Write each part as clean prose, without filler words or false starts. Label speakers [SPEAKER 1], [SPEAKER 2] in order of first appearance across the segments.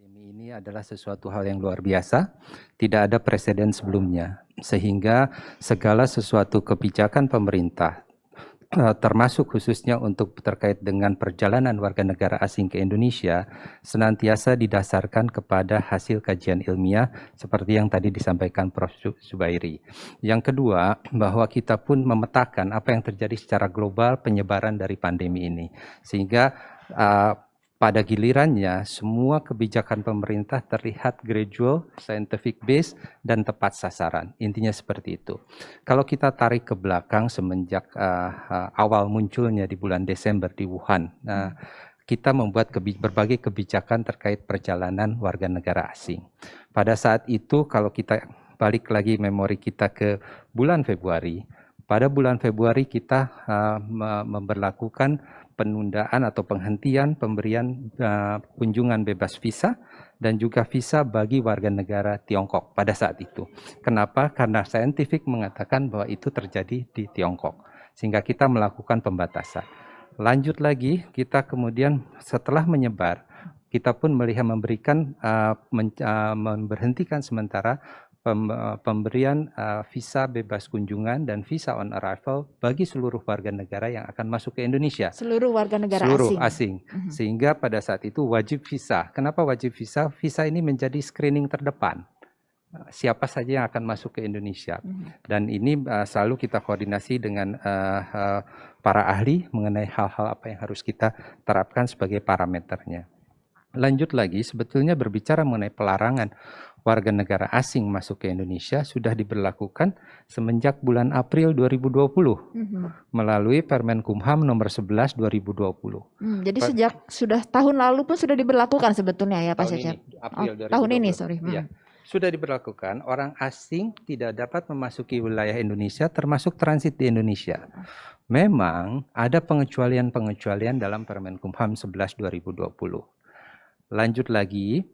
[SPEAKER 1] Pandemi ini adalah sesuatu hal yang luar biasa, tidak ada preseden sebelumnya, sehingga segala sesuatu kebijakan pemerintah, termasuk khususnya untuk terkait dengan perjalanan warga negara asing ke Indonesia, senantiasa didasarkan kepada hasil kajian ilmiah seperti yang tadi disampaikan Prof. Zubairi. Yang kedua, bahwa kita pun memetakan apa yang terjadi secara global penyebaran dari pandemi ini, sehingga pada gilirannya, semua kebijakan pemerintah terlihat gradual, scientific based, dan tepat sasaran. Intinya seperti itu. Kalau kita tarik ke belakang semenjak awal munculnya di bulan Desember di Wuhan, kita membuat berbagai kebijakan terkait perjalanan warga negara asing. Pada saat itu, kalau kita balik lagi memori kita ke bulan Februari, pada bulan Februari kita memberlakukan penundaan atau penghentian pemberian kunjungan bebas visa dan juga visa bagi warga negara Tiongkok pada saat itu. Kenapa? Karena saintifik mengatakan bahwa itu terjadi di Tiongkok, sehingga kita melakukan pembatasan. Lanjut lagi, kita kemudian setelah menyebar, kita pun melihat memberhentikan sementara pemberian visa bebas kunjungan dan visa on arrival bagi seluruh warga negara yang akan masuk ke Indonesia.
[SPEAKER 2] Seluruh warga negara
[SPEAKER 1] asing. Sehingga pada saat itu wajib visa. Kenapa wajib visa? Visa ini menjadi screening terdepan. Siapa saja yang akan masuk ke Indonesia. Dan ini selalu kita koordinasi dengan para ahli mengenai hal-hal apa yang harus kita terapkan sebagai parameternya. Lanjut lagi, sebetulnya berbicara mengenai pelarangan warga negara asing masuk ke Indonesia sudah diberlakukan semenjak bulan April 2020 melalui Permenkumham nomor 11 2020.
[SPEAKER 2] Jadi sudah tahun lalu pun sudah diberlakukan sebetulnya ya Pak Cecep? Tahun ini, sorry.
[SPEAKER 1] Ya, sudah diberlakukan, orang asing tidak dapat memasuki wilayah Indonesia termasuk transit di Indonesia. Memang ada pengecualian-pengecualian dalam Permenkumham 11 2020. Lanjut lagi,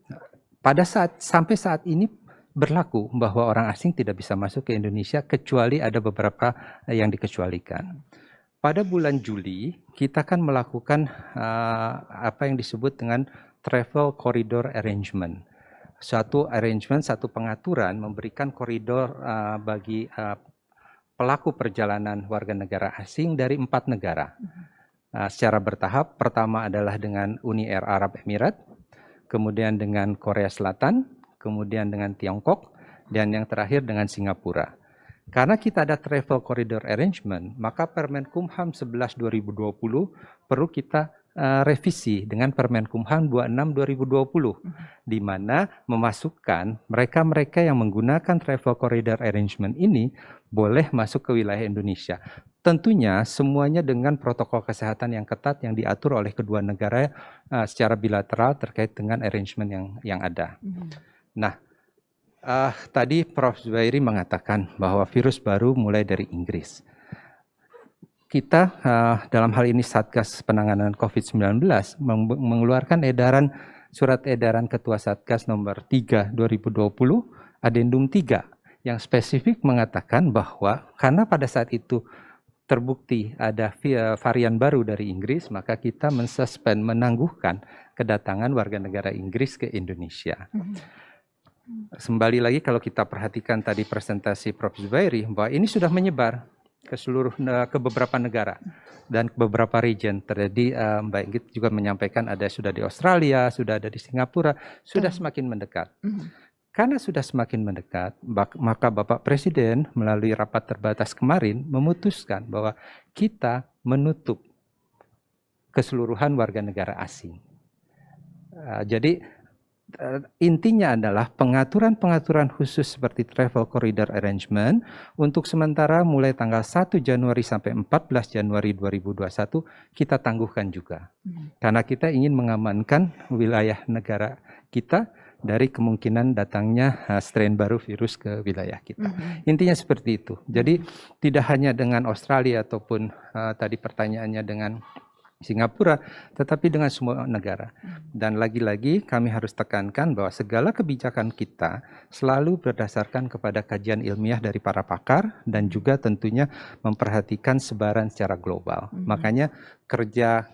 [SPEAKER 1] sampai saat ini berlaku bahwa orang asing tidak bisa masuk ke Indonesia kecuali ada beberapa yang dikecualikan. Pada bulan Juli kita kan melakukan apa yang disebut dengan travel corridor arrangement. Satu pengaturan memberikan koridor bagi pelaku perjalanan warga negara asing dari 4 negara. Secara bertahap, pertama adalah dengan Uni Arab Emirat, kemudian dengan Korea Selatan, kemudian dengan Tiongkok, dan yang terakhir dengan Singapura. Karena kita ada travel corridor arrangement, maka Permenkumham 11 2020 perlu kita revisi dengan Permenkumham 26 2020, di mana memasukkan mereka-mereka yang menggunakan travel corridor arrangement ini boleh masuk ke wilayah Indonesia. Tentunya semuanya dengan protokol kesehatan yang ketat yang diatur oleh kedua negara secara bilateral terkait dengan arrangement yang ada. Nah, tadi Prof. Zubairi mengatakan bahwa virus baru mulai dari Inggris. Kita dalam hal ini Satgas Penanganan COVID-19 mengeluarkan surat edaran Ketua Satgas nomor 3 2020 Adendum 3 yang spesifik mengatakan bahwa karena pada saat itu terbukti ada varian baru dari Inggris, maka kita menangguhkan kedatangan warga negara Inggris ke Indonesia. Kembali lagi kalau kita perhatikan tadi presentasi Prof. Zubairi, bahwa ini sudah menyebar ke beberapa negara dan beberapa region. Tadi Mbak Inggit juga menyampaikan sudah di Australia, sudah ada di Singapura, sudah semakin mendekat. Karena sudah semakin mendekat, maka Bapak Presiden melalui rapat terbatas kemarin memutuskan bahwa kita menutup keseluruhan warga negara asing. Jadi intinya adalah pengaturan-pengaturan khusus seperti travel corridor arrangement untuk sementara mulai tanggal 1 Januari sampai 14 Januari 2021 kita tangguhkan juga. Karena kita ingin mengamankan wilayah negara kita dari kemungkinan datangnya strain baru virus ke wilayah kita. Intinya seperti itu. Jadi tidak hanya dengan Australia ataupun tadi pertanyaannya dengan Singapura, tetapi dengan semua negara. Dan lagi-lagi kami harus tekankan bahwa segala kebijakan kita selalu berdasarkan kepada kajian ilmiah dari para pakar dan juga tentunya memperhatikan sebaran secara global. Makanya kerja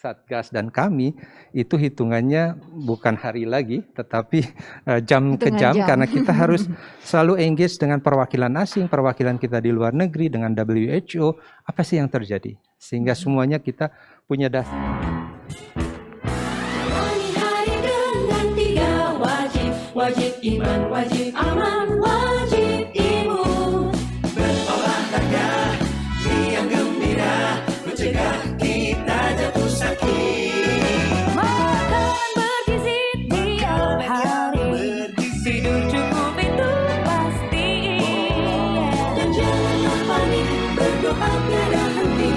[SPEAKER 1] Satgas dan kami itu hitungannya bukan hari lagi, tetapi jam ke jam, karena kita harus selalu engage dengan perwakilan asing, perwakilan kita di luar negeri, dengan WHO, apa sih yang terjadi, sehingga semuanya kita punya dasar.
[SPEAKER 3] Wajib iman, wajib aman, wajib imun. Berolahraga, riang gembira, mencegah kita jatuh sakit.
[SPEAKER 4] Makan bergizi tiap hari, tidur cukup itu pasti.
[SPEAKER 3] Dan jangan panik, berdoa tiada henti.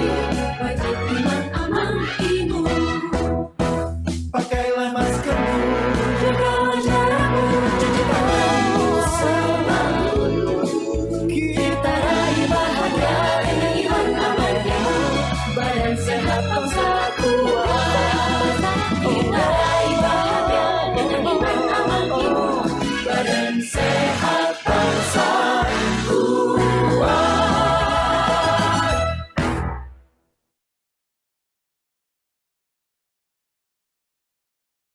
[SPEAKER 3] Wajib iman, aman, imun. Pakailah maskermu, jaga jarakmu, cuci tanganmu selalu. Kita raih bahagia dengan iman, aman, imun. Badan sehat, bangsa kuat. Kita raih bahagia dengan iman, aman, imun. Badan sehat.